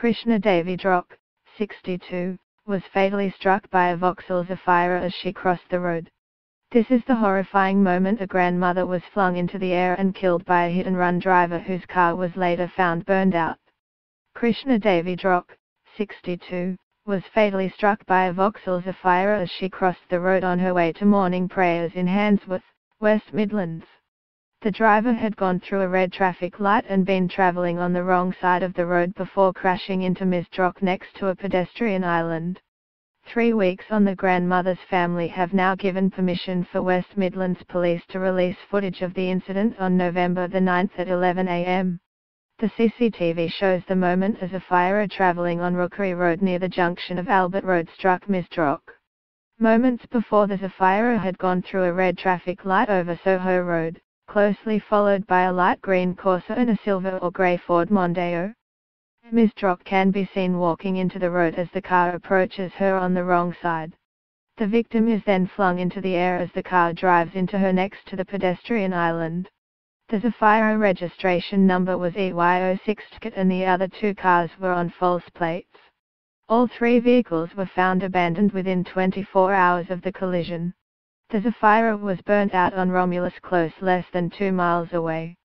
Krishna Devi Drok, 62, was fatally struck by a Vauxhall Zafira as she crossed the road. This is the horrifying moment a grandmother was flung into the air and killed by a hit-and-run driver whose car was later found burned out. Krishna Devi Drok, 62, was fatally struck by a Vauxhall Zafira as she crossed the road on her way to morning prayers in Handsworth, West Midlands. The driver had gone through a red traffic light and been travelling on the wrong side of the road before crashing into Ms. Drok next to a pedestrian island. 3 weeks on, the grandmother's family have now given permission for West Midlands Police to release footage of the incident on November the 9th at 11 am. The CCTV shows the moment as a Zafira travelling on Rookery Road near the junction of Albert Road struck Ms. Drok. Moments before, the Zafira had gone through a red traffic light over Soho Road, closely followed by a light green Corsa and a silver or grey Ford Mondeo. Ms. Drok can be seen walking into the road as the car approaches her on the wrong side. The victim is then flung into the air as the car drives into her next to the pedestrian island. The Zafira registration number was EY06 and the other 2 cars were on false plates. All 3 vehicles were found abandoned within 24 hours of the collision. The Zafira was burnt out on Romulus Close, less than 2 miles away.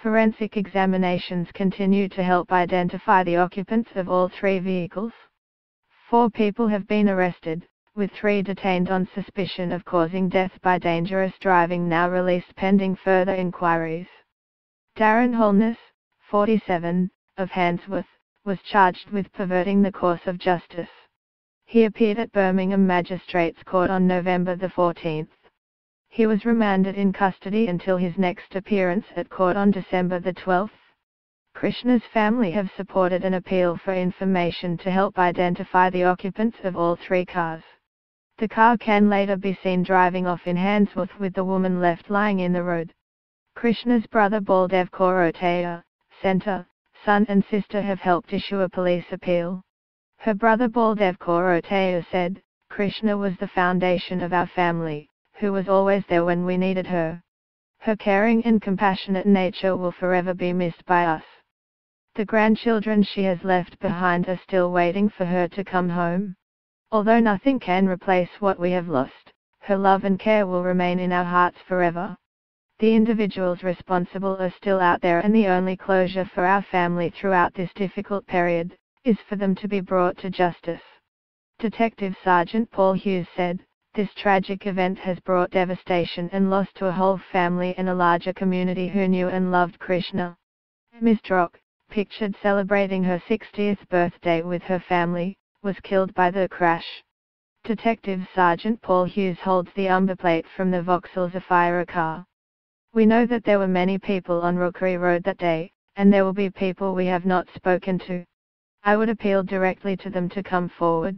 Forensic examinations continue to help identify the occupants of all 3 vehicles. 4 people have been arrested, with 3 detained on suspicion of causing death by dangerous driving now released pending further inquiries. Darren Holness, 47, of Handsworth, was charged with perverting the course of justice. He appeared at Birmingham Magistrates Court on November the 14th. He was remanded in custody until his next appearance at court on December the 12th. Krishna's family have supported an appeal for information to help identify the occupants of all 3 cars. The car can later be seen driving off in Handsworth with the woman left lying in the road. Krishna's brother Baldev Koroteya, Centre, son and sister have helped issue a police appeal. Her brother Baldev Koroteya said, "Krishna was the foundation of our family, who was always there when we needed her. Her caring and compassionate nature will forever be missed by us. The grandchildren she has left behind are still waiting for her to come home. Although nothing can replace what we have lost, her love and care will remain in our hearts forever. The individuals responsible are still out there, and the only closure for our family throughout this difficult period is for them to be brought to justice." Detective Sergeant Paul Hughes said, "This tragic event has brought devastation and loss to a whole family and a larger community who knew and loved Krishna." Ms. Drok, pictured celebrating her 60th birthday with her family, was killed by the crash. Detective Sergeant Paul Hughes holds the umber plate from the Vauxhall Zafira car. "We know that there were many people on Rookery Road that day, and there will be people we have not spoken to. I would appeal directly to them to come forward.